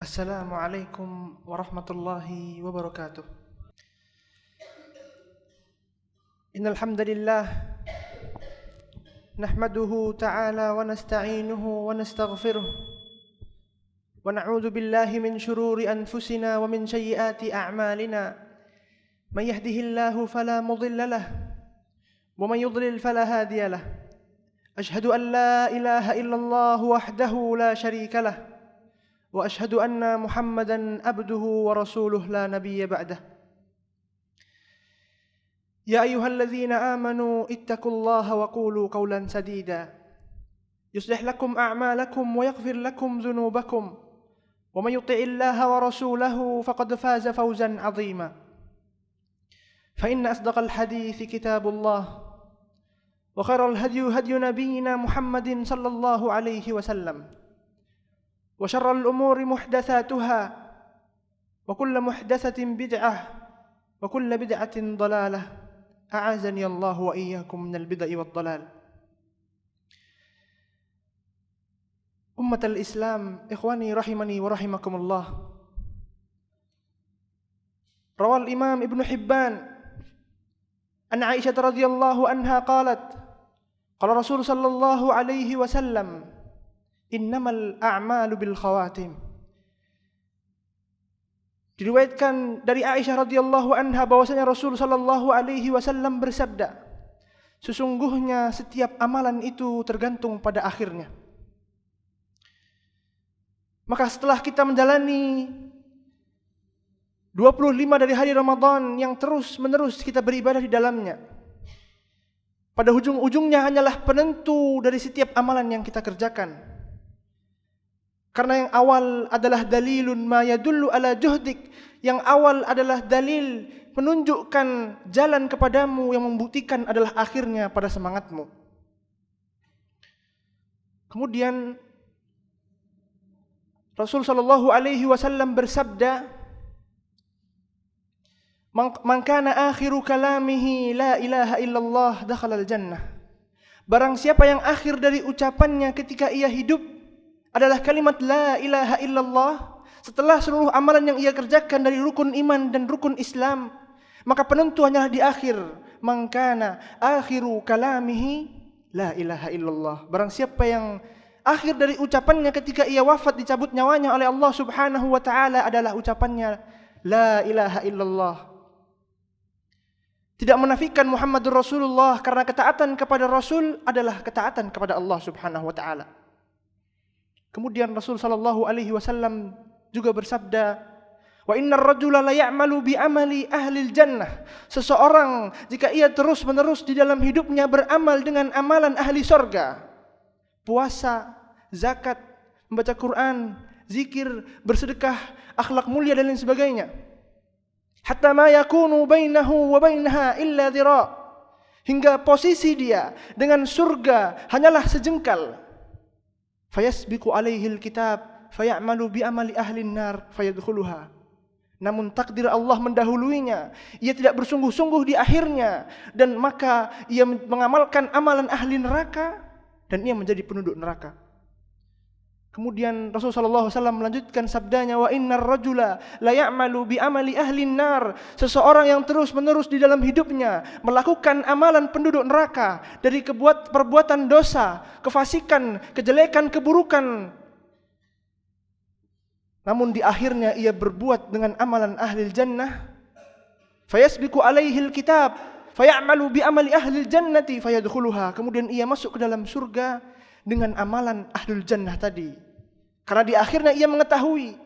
Assalamualaikum warahmatullahi wabarakatuh. Innal hamdalillah nahmaduhu ta'ala wa nasta'inuhu wa nastaghfiruh wa na'udzu billahi min shururi anfusina wa min sayyiati a'malina. May yahdihillahu fala mudilla lahu wa may yudlil fala hadiya lahu. Ashhadu an la ilaha illallah wahdahu la syarika lahu wa ashhadu anna Muhammadan abduhu wa rasuluh la nabiyya ba'dah. Ya ayyuhalladzina amanu ittaqullaha wa qulu qawlan sadida yuslih lakum a'malakum wa yaghfir lakum dhunubakum wa may yuti'illaha wa rasulahu faqad faza fawzan 'azima. Fa inna asdaqal hadithi kitabullah wa khairal hadyi hadyu nabiyyina Muhammadin sallallahu alaihi wasallam. Wa syarrul umuri muhdatsatuha wa kullu muhdatsatin bid'ah wa kullu bid'atin dhalalah. A'azani Allah wa iyyakum minal bid'i wad dhalal. Ummatal Islam, ikhwani rahimani wa rahimakumullah. Rawal Imam Ibnu Hibban an Aisyah radhiyallahu anha qalat qala Rasul sallallahu alaihi wasallam innamal a'malu bil khawatim. Diriwayatkan dari Aisyah radhiyallahu anha bahwasanya Rasul sallallahu alaihi wasallam bersabda, sesungguhnya setiap amalan itu tergantung pada akhirnya. Maka setelah kita menjalani 25 dari hari Ramadan yang terus-menerus kita beribadah di dalamnya, pada ujung-ujungnya hanyalah penentu dari setiap amalan yang kita kerjakan. Karena yang awal adalah dalilun ma yadullu ala juhdik, yang awal adalah dalil menunjukkan jalan kepadamu, yang membuktikan adalah akhirnya pada semangatmu. Kemudian Rasul sallallahu alaihi wasallam bersabda, "Man kana akhiru kalamihi la ilaha illallah dakhalal jannah." Barang siapa yang akhir dari ucapannya ketika ia hidup adalah kalimat la ilaha illallah, setelah seluruh amalan yang ia kerjakan dari rukun iman dan rukun Islam, maka penentu hanyalah di akhir. Man kana akhiru kalamihi la ilaha illallah. Barang siapa yang akhir dari ucapannya ketika ia wafat, dicabut nyawanya oleh Allah Subhanahu wa taala, adalah ucapannya la ilaha illallah. Tidak menafikan Muhammadur Rasulullah, karena ketaatan kepada Rasul adalah ketaatan kepada Allah Subhanahu wa taala. Kemudian Rasul sallallahu alaihi wasallam juga bersabda, "Wa innar rajula la ya'malu bi amali ahlil jannah." Seseorang jika ia terus-menerus di dalam hidupnya beramal dengan amalan ahli surga, puasa, zakat, membaca Quran, zikir, bersedekah, akhlak mulia dan lain sebagainya, hatta ma yakunu bainahu wa bainaha illa dhira', hingga posisi dia dengan surga hanyalah sejengkal. Fayasbiqu alaihil kitab fayamalu bi amali ahlin nar fayadkhuluha. Namun takdir Allah mendahuluinya, ia tidak bersungguh-sungguh di akhirnya, dan maka ia mengamalkan amalan ahli neraka dan ia menjadi penduduk neraka. Kemudian Rasulullah SAW melanjutkan sabdanya, "Wa innar rajula la ya'malu bi amali ahlin nar." Seseorang yang terus-menerus di dalam hidupnya melakukan amalan penduduk neraka dari perbuatan dosa, kefasikan, kejelekan, keburukan, namun di akhirnya ia berbuat dengan amalan ahlil jannah, fayasbiqu alaihil kitab fayamalu bi amali ahlil jannati fayadkhuluha. Kemudian ia masuk ke dalam surga dengan amalan ahlul jannah tadi. Karena di akhirnya ia mengetahui,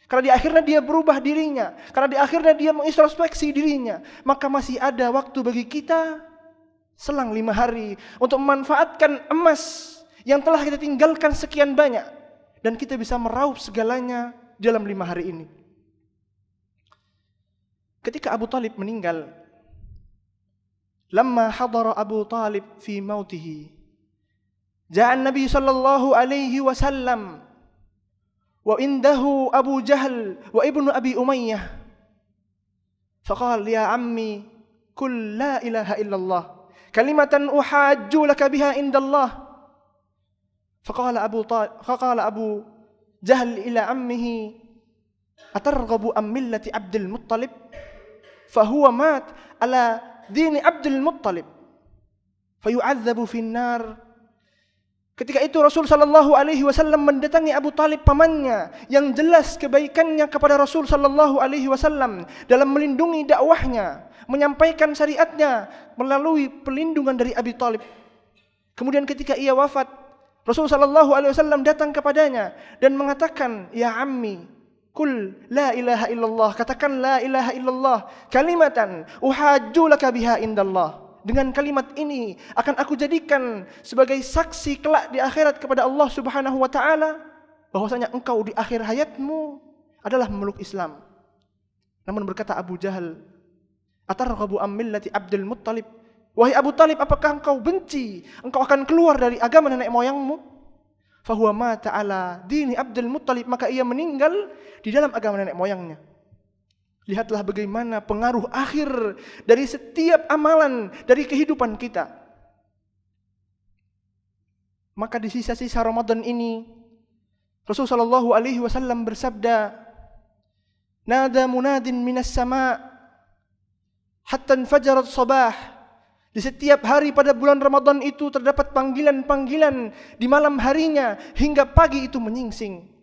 karena di akhirnya dia berubah dirinya, karena di akhirnya dia mengintrospeksi dirinya, maka masih ada waktu bagi kita selang 5 hari untuk memanfaatkan emas yang telah kita tinggalkan sekian banyak, dan kita bisa meraup segalanya dalam 5 hari ini. Ketika Abu Talib meninggal, lamma hadara Abu Talib fi mautihi, Ja'an Nabi sallallahu alaihi wasallam wa indahu Abu Jahal wa ibnu Abi Umayyah. Faqala ya ammi kul la ilaha illallah kalimatan uhajju laka biha indallah. Faqala Abu Jahl ila ammihi atarghabu am millati Abdul Muttalib fahuwa mat ala dini Abdul Muttalib fayu'adzabu finnar. Ketika itu Rasul sallallahu alaihi wasallam mendatangi Abu Talib pamannya yang jelas kebaikannya kepada Rasul sallallahu alaihi wasallam dalam melindungi dakwahnya, menyampaikan syariatnya melalui perlindungan dari Abi Talib. Kemudian ketika ia wafat, Rasul sallallahu alaihi wasallam datang kepadanya dan mengatakan, "Ya ammi, kul la ilaha illallah." Katakan la ilaha illallah, kalimatan uhajju laka biha indallah. Dengan kalimat ini akan aku jadikan sebagai saksi kelak di akhirat kepada Allah Subhanahu wa taala bahwasanya engkau di akhir hayatmu adalah memeluk Islam. Namun berkata Abu Jahal, "Atarghabu am millati Abdul Muttalib?" Wahai Abu Talib, apakah engkau benci engkau akan keluar dari agama nenek moyangmu? Fahuwa mata ala dini Abdul Muttalib, maka ia meninggal di dalam agama nenek moyangnya. Lihatlah bagaimana pengaruh akhir dari setiap amalan dari kehidupan kita. Maka di sisa-sisa Ramadan ini Rasulullah sallallahu alaihi wasallam bersabda, "Nada munadin minas sama' hatta infajarat sabah." Di setiap hari pada bulan Ramadan itu terdapat panggilan-panggilan di malam harinya hingga pagi itu menyingsing.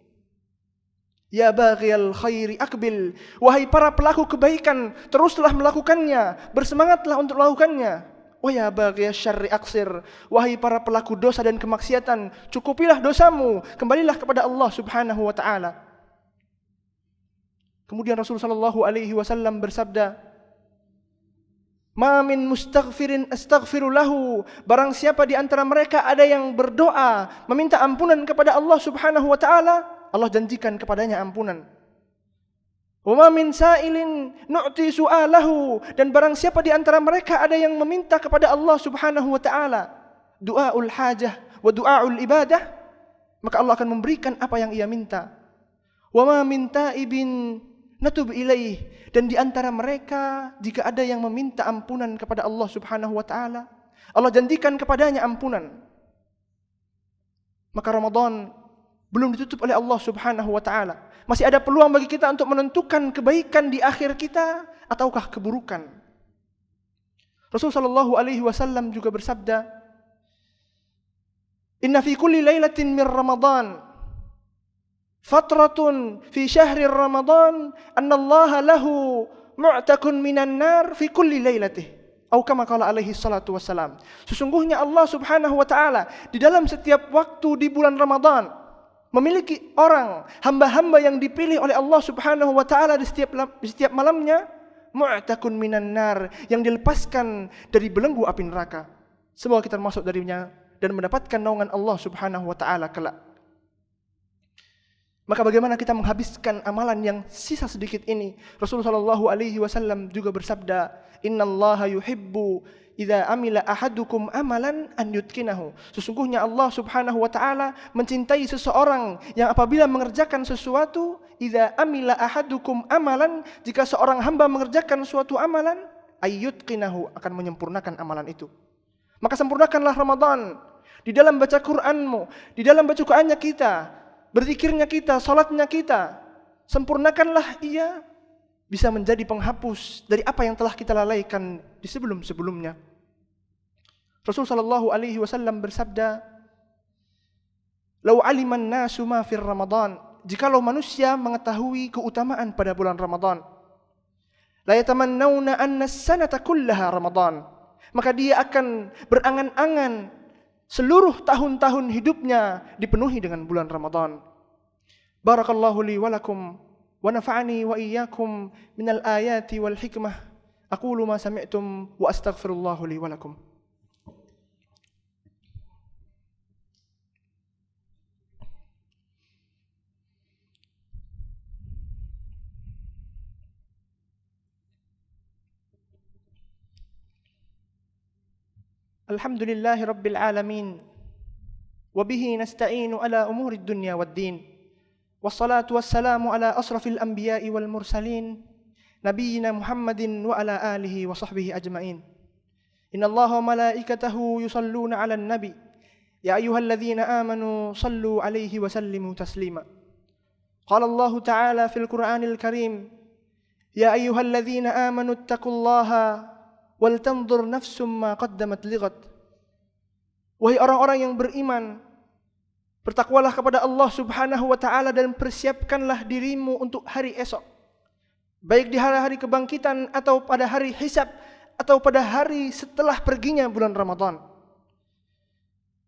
Ya baghiyal khairi akbil, wahai para pelaku kebaikan, teruslah melakukannya, bersemangatlah untuk melakukannya. Wa ya baghiyasy syarri aqsir, wahai para pelaku dosa dan kemaksiatan, cukupilah dosamu, kembalilah kepada Allah Subhanahu wa taala. Kemudian Rasulullah sallallahu alaihi wasallam bersabda, "Ma min mustaghfirin astaghfiru lahu." Barang siapa di antara mereka ada yang berdoa meminta ampunan kepada Allah Subhanahu wa taala, Allah janjikan kepadanya ampunan. Wa ma min sa'ilin nu'ti su'alahu, dan barang siapa di antara mereka ada yang meminta kepada Allah Subhanahu wa taala du'aul hajah wa du'aul ibadah, maka Allah akan memberikan apa yang ia minta. Wa ma min ta'ibin natub ilaih, dan di antara mereka jika ada yang meminta ampunan kepada Allah Subhanahu wa taala, Allah janjikan kepadanya ampunan. Maka Ramadan belum ditutup oleh Allah Subhanahu wa taala. Masih ada peluang bagi kita untuk menentukan kebaikan di akhir kita ataukah keburukan. Rasulullah sallallahu alaihi wasallam juga bersabda, "Inna fi kulli lailatin min Ramadan fatratun fi syahri Ramadan anna Allah lahu mu'takun minan nar fi kulli lailatih." Atau kama qala alaihi salatu wassalam. Sesungguhnya Allah Subhanahu wa taala di dalam setiap waktu di bulan Ramadan memiliki orang, hamba-hamba yang dipilih oleh Allah Subhanahu wa taala di setiap malamnya, mu'takun minan nar, yang dilepaskan dari belenggu api neraka. Semoga kita masuk darinya dan mendapatkan naungan Allah Subhanahu wa taala kelak. Maka bagaimana kita menghabiskan amalan yang sisa sedikit ini? Rasulullah sallallahu alaihi wasallam juga bersabda, "Innallaha yuhibbu idza amila ahadukum amalan an yutqinahu." Sesungguhnya Allah Subhanahu wa taala mencintai seseorang yang apabila mengerjakan sesuatu, idza amila ahadukum amalan, jika seorang hamba mengerjakan suatu amalan, ayyutqinahu, akan menyempurnakan amalan itu. Maka sempurnakanlah Ramadan di dalam baca Qur'anmu, di dalam baca Qur'annya kita, berzikirnya kita, salatnya kita. Sempurnakanlah ia bisa menjadi penghapus dari apa yang telah kita lalaikan di sebelum-sebelumnya. Rasulullah sallallahu alaihi wasallam bersabda, "Lau aliman nasu ma fir Ramadan." Jikalau manusia mengetahui keutamaan pada bulan Ramadan, la yatamannawna anna as-sanata kullaha Ramadan, maka dia akan berangan-angan seluruh tahun-tahun hidupnya dipenuhi dengan bulan Ramadan. Barakallahu li wa lakum wa nafa'ani wa iyyakum minal ayati wal hikmah. Aqulu ma sami'tum wa astaghfirullahu li wa lakum. Alhamdulillahi rabbil alamin, wa bihi nasta'inu ala umuri dunya wad din, wassalatu wassalamu ala asrafil anbiya'i wal mursalin, nabiyyina Muhammadin wa ala alihi wa sahbihi ajma'in. Innallaha wa malaikatahu yusalluna 'alan nabi, ya ayyuhalladzina amanu sallu 'alaihi wa sallimu taslima. Qala Allah Ta'ala fil Qur'anil Karim, Ya ayyuhalladzina amanu ittaqullaha wal tanzur nafsum ma qaddamat lighad. Wahai orang-orang yang beriman, bertakwalah kepada Allah Subhanahu wa Ta'ala dan persiapkanlah dirimu untuk hari esok. Baik di hari-hari kebangkitan atau pada hari hisab atau pada hari setelah perginya bulan Ramadan.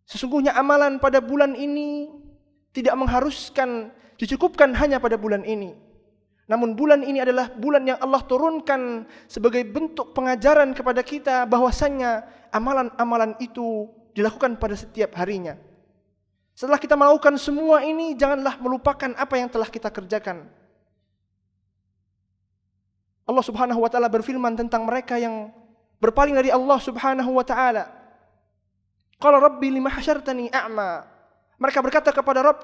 Sesungguhnya amalan pada bulan ini tidak mengharuskan dicukupkan hanya pada bulan ini. Namun bulan ini adalah bulan yang Allah turunkan sebagai bentuk pengajaran kepada kita bahwasannya amalan-amalan itu dilakukan pada setiap harinya. Setelah kita melakukan semua ini, janganlah melupakan apa yang telah kita kerjakan. Allah Subhanahu wa Ta'ala berfirman tentang mereka yang berpaling dari Allah Subhanahu wa Ta'ala. Qala Rabbi lima hasyartani a'ma. Mereka berkata kepada Rabb,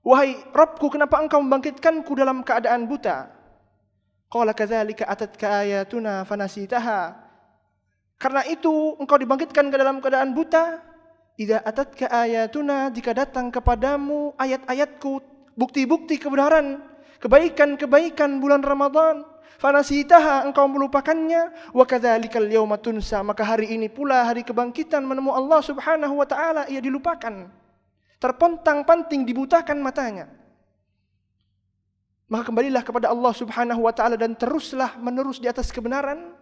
wahai Rabbku, kenapa engkau membangkitkanku dalam keadaan buta? Qala kadzalika atatka ayatuna fanasitaha. Karena itu engkau dibangkitkan ke dalam keadaan buta. Idza atatka ayatuna, jika datang kepadamu ayat-ayatku, bukti-bukti kebenaran, kebaikan-kebaikan bulan Ramadan, fanasitaha, engkau melupakannya. Wa kadzalikal yauma tunsa, maka hari ini pula hari kebangkitan menemui Allah Subhanahu wa Ta'ala ia dilupakan, terpontang-panting, dibutakan matanya. Maka kembalilah kepada Allah Subhanahu wa Ta'ala dan teruslah menerus di atas kebenaran.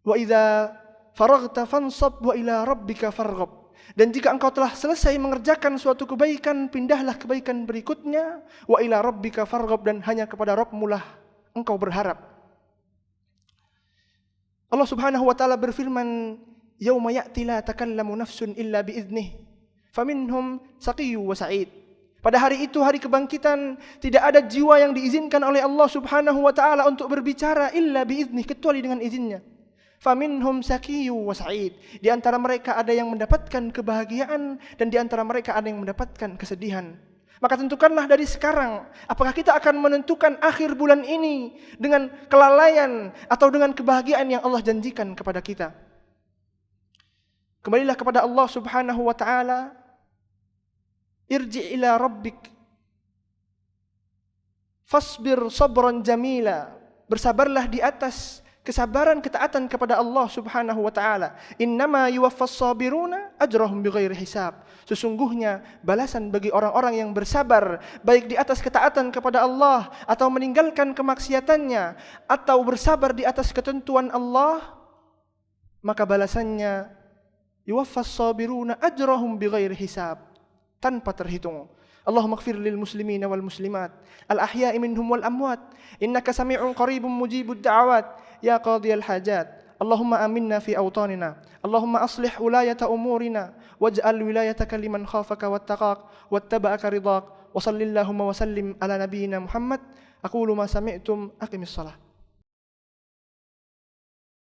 Wa idza faraghta fansab wa ila rabbika farghab. Dan jika engkau telah selesai mengerjakan suatu kebaikan, pindahlah kebaikan berikutnya. Wa ila rabbika farghab, dan hanya kepada Rabbmu lah engkau berharap. Allah Subhanahu wa Ta'ala berfirman, yauma ya'ti la takallamu nafsun illa biiznih, faminhum saqiyyu wa sa'id. Pada hari itu, hari kebangkitan, tidak ada jiwa yang diizinkan oleh Allah Subhanahu wa Ta'ala untuk berbicara illa biiznih, kecuali dengan izinnya. Faminhum saqiyyu wa sa'id. Di antara mereka ada yang mendapatkan kebahagiaan dan di antara mereka ada yang mendapatkan kesedihan. Maka tentukanlah dari sekarang, apakah kita akan menentukan akhir bulan ini dengan kelalaian atau dengan kebahagiaan yang Allah janjikan kepada kita. Kembalilah kepada Allah Subhanahu wa Ta'ala. Irji' ila rabbik fasbir sabran jamila. Bersabarlah di atas kesabaran ketaatan kepada Allah Subhanahu wa Ta'ala. Innama yuwaffas sabiruna ajrahum bighairi hisab. Sesungguhnya balasan bagi orang-orang yang bersabar, baik di atas ketaatan kepada Allah atau meninggalkan kemaksiatannya, atau bersabar di atas ketentuan Allah, maka balasannya yuwaffas sabiruna ajrahum bighairi hisab, tanpa terhitung. Allahumma ighfir lil muslimina wal muslimat al ahya'i minhum wal amwat innaka sami'un qaribun mujibud da'awat ya qadiyal hajat. Allahumma aminna fi awtanina. Allahumma aslih ulayata umurina waj'al wilayataka liman khafaka wattaqak wattaba'aka ridhak. Wa sallallahu wa sallim ala nabiyyina Muhammad. Aqulu ma sami'tum, aqimis salah.